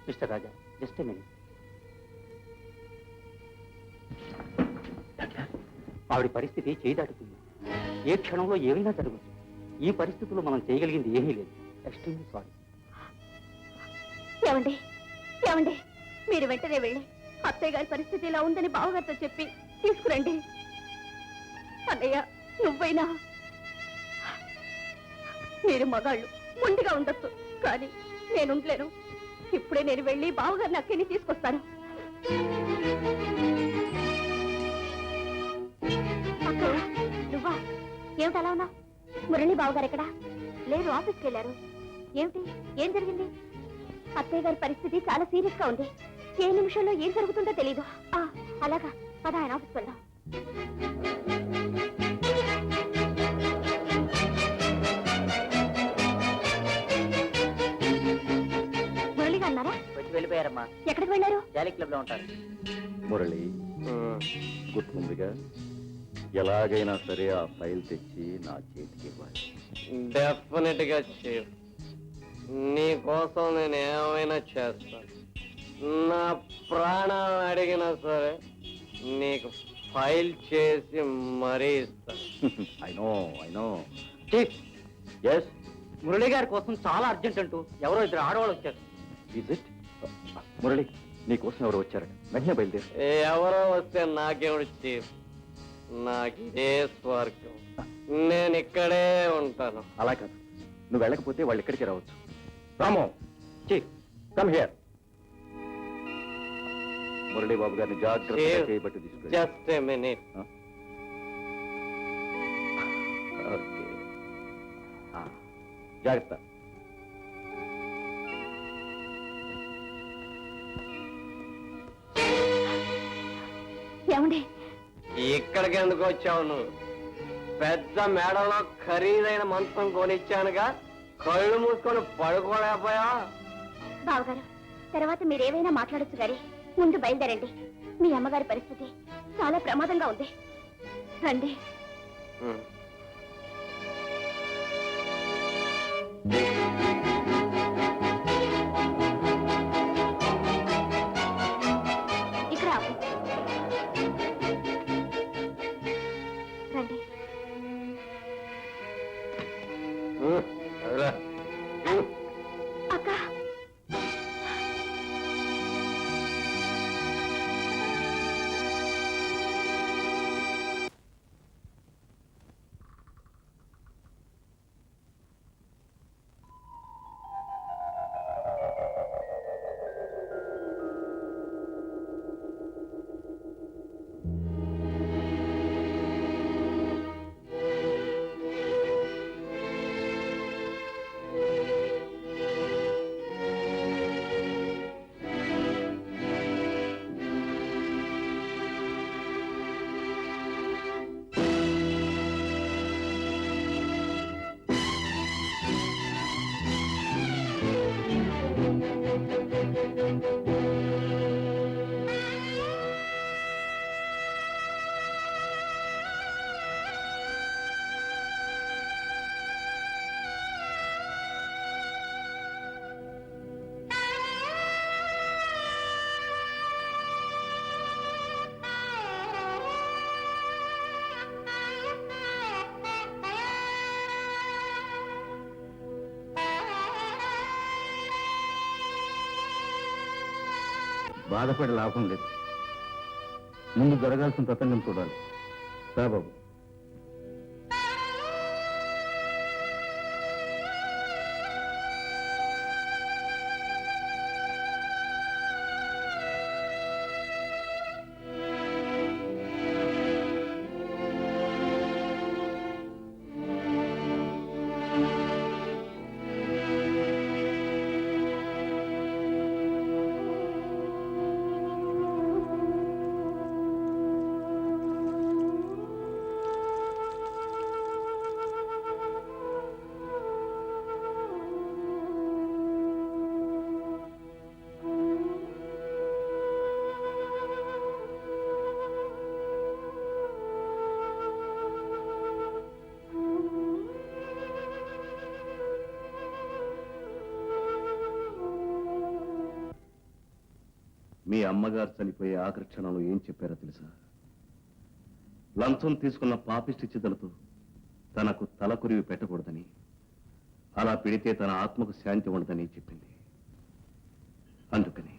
Mister రాజా, just minute. ఆవిడ పరిస్థితి చేయి దాటుతుంది. ఏ క్షణంలో ఏమైనా జరగచ్చు. ఈ పరిస్థితుల్లో మనం చేయగలిగింది ఏమీ లేదు. Extremely sorry. ఏమండి ఏమండి, మీరు వెంటనే వెళ్ళి అత్తయ్య గారి పరిస్థితి ఇలా ఉందని బావగారితో చెప్పి తీసుకురండి. అన్నయ్య, నువ్వైనా. మీరు మగాళ్ళు ముందుగా ఉండొచ్చు, కానీ నేనుండలేను. ఇప్పుడే నేను వెళ్ళి బావగారిని అక్కడిని తీసుకొస్తాను. అక్కయ్య, నువ్వా? ఏమిటి అలా ఉన్నావు? మురళి బావగారు ఎక్కడా? లేదు, ఆఫీస్కి వెళ్ళారు. ఏమిటి, ఏం జరిగింది? అత్తయ్య గారి పరిస్థితి చాలా సీరియస్ గా ఉంది. ఏ నిమిషంలో ఏం జరుగుతుందో తెలీదు. అలాగా, పద ఆయన ఆఫీస్కి వెళ్దాం. మురళిగా అన్నారా? వచ్చి వెళ్ళిపోయారమ్మా. ఎక్కడికి వెళ్ళారు? జాలీ క్లబ్ లో ఉంటారు. మురళి, గుర్తుందిగా, ఎలాగైనా సరే ఆ ఫైల్ తెచ్చి నా చేతికి ఇవ్వాలి. డెఫినెట్ గా చీఫ్, నీ కోసం నేను ఏమైనా చేస్తాను. నా ప్రాణం అడిగినా సరే నీకు ఫైల్ చేసి మరీ ఇస్తాను. I know. ఎస్, మురళి గారి కోసం చాలా అర్జెంట్ అంటూ ఎవరో ఇద్దరు ఆడవాళ్ళు వచ్చారు. Is it? మురళి, నీ కోసం ఎవరో వచ్చారట. వెంటనే బయలుదేరు. ఎవరో వస్తే నాకేమిటి చీఫ్, నాకు ఇదే స్వర్గం. నేను ఇక్కడే ఉంటాను. అలా కాదు, నువ్వు వెళ్ళకపోతే వాళ్ళు ఇక్కడికి రావచ్చు. రామో, చీఫ్, కమ్ హియర్. మురళీ బాబు గారిని జాగ్రత్తగా చేయబట్టి తీసుకెళ్ళి. Just a minute. ఓకే, జాగ్రత్త. ఏమండి, ఇక్కడికి ఎందుకు వచ్చావు నువ్వు? పెద్ద మేడలో ఖరీదైన మంచం కొనిచ్చానుగా, కళ్ళు మూసుకొని పడుకోలేకపోయా? బావగారు, తర్వాత మీరేమైనా మాట్లాడొచ్చు గారి ముందు బయలుదేరండి. మీ అమ్మగారి పరిస్థితి చాలా ప్రమాదంగా ఉంది. రండి. ఇక్కడ ఆపు. రండి. అక్క, బాధపడే లాభం లేదు. ముందు జరగాల్సిన తతంగం చూడాలి. రా బాబు. మీ అమ్మగారు చనిపోయే ఆఖరి క్షణంలో ఏం చెప్పారో తెలుసా? లంచం తీసుకున్న పాపిష్టి చిద్దలతో తనకు తలకొరివి పెట్టకూడదని, అలా పెడితే తన ఆత్మకు శాంతి ఉండదని చెప్పింది. అందుకని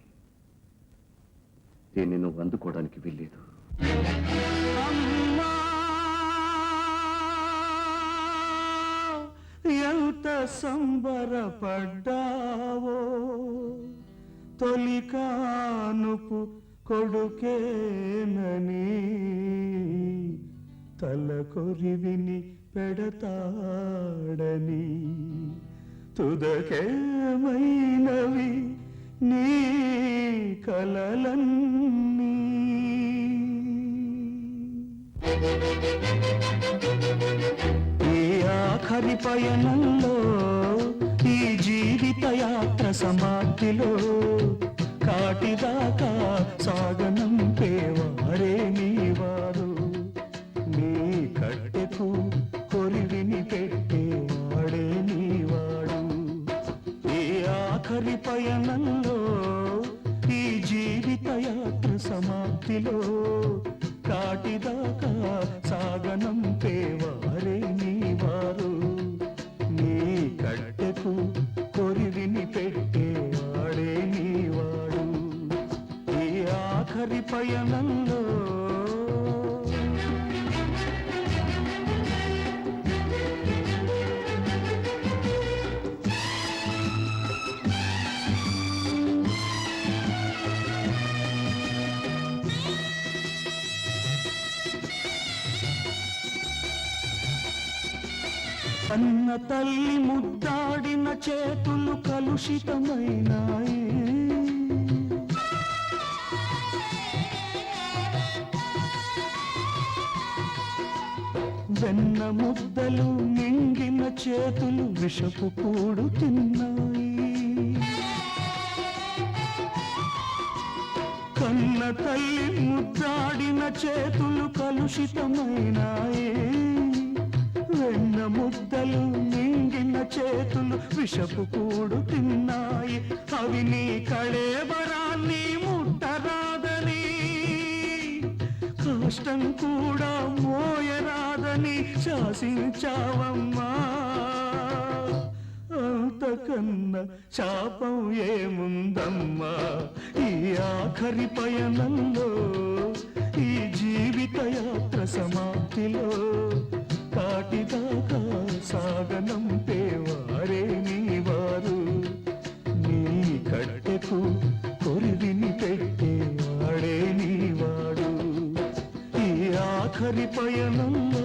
దీన్ని నువ్వు అందుకోవడానికి వెళ్ళలేదు. ఎంత సంబరపడ్డావో తొలి కానుపు కొడుకేనని, తల కొరివిని పెడతాడని, తుదకేమైనవి నీ కలలన్నీ. ఈ ఆఖరి పయనంలో, ఈ జీవిత యాత్ర సమాప్తిలో, కాటిదాకా సాగనంపేవారే నీవారు. నీ కట్టెకు కొరివిని పెట్టేవాడే నీవాడు. ఈ ఆఖరి పయనంలో, ఈ జీవిత యాత్ర సమాప్తిలో, కాటిదాకా సాగనంపేవారే నీవారు. నీ కట్టెకు కొరివిని పెట్టేవాడే నీవాడు. ఈ ఆఖరి పయనంలో కన్న తల్లి ముద్దాడిన చేతులు కలుషితమైనాయి. వెన్న ముద్దలు మింగిన చేతులు విషపు కూడు తిన్నాయి. కన్న తల్లి ముద్దాడిన చేతులు కలుషితమైనాయి. వెన్న ముద్దలు మింగిన చేతులు విషపు కూడు తిన్నాయి. అవి నీ కళేబరాన్ని ముట్టరాదని, కష్టం కూడా మోయరాదని శాసించావమ్మా. అంతకన్నా శాపం ఏముందమ్మా? ఈ ఆఖరి పయనంలో, ఈ జీవిత యాత్ర సమాప్తిలో, కాటిదాకా సాగనంపేవారే నీవారు. నీ కట్టెకు కొరివిని పెట్టేవాడే నీవాడు. ఈ ఆఖరి పయనంలో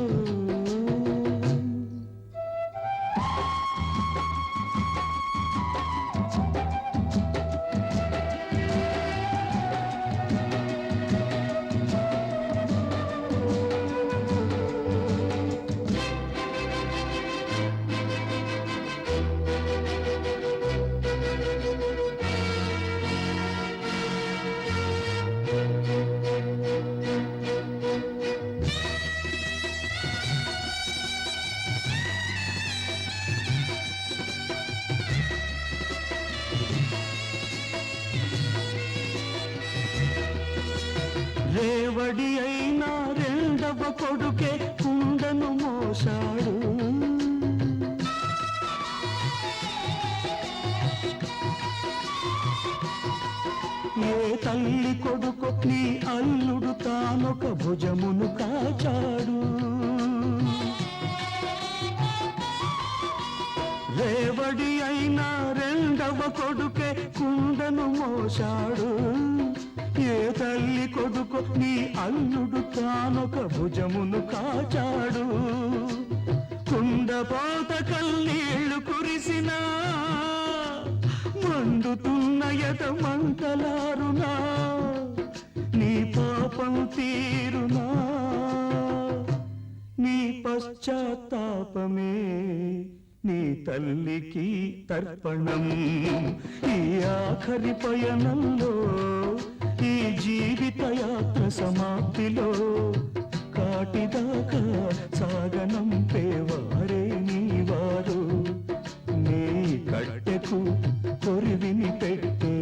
రేవడి అయినా రెండవ కొడుకే కుండను మోసాడు. ఏ తల్లి కొడుకు నీ అల్లుడు తానొక భుజమును కాచాడు. రేవడి అయినా రెండవ కొడుకే కుండను మోసాడు. ఏ తల్లి కొడుకు నీ అల్లుడు తానొక భుజమును కాచాడు. కుండపోత కన్నీళ్లు కురిసినా, మండుతున్న ఎద మంటలారునా, నీ పాపం తీరునా? నీ పశ్చాత్తాపమే నీ తల్లికి తర్పణం. ఈ ఆఖరి పయనంలో, ఈ జీవిత యాత్ర సమాప్తిలో, కాటిదాకా సాగనంపేవారే నీవారు. నీ కట్టెకు కొరివిని పెట్టే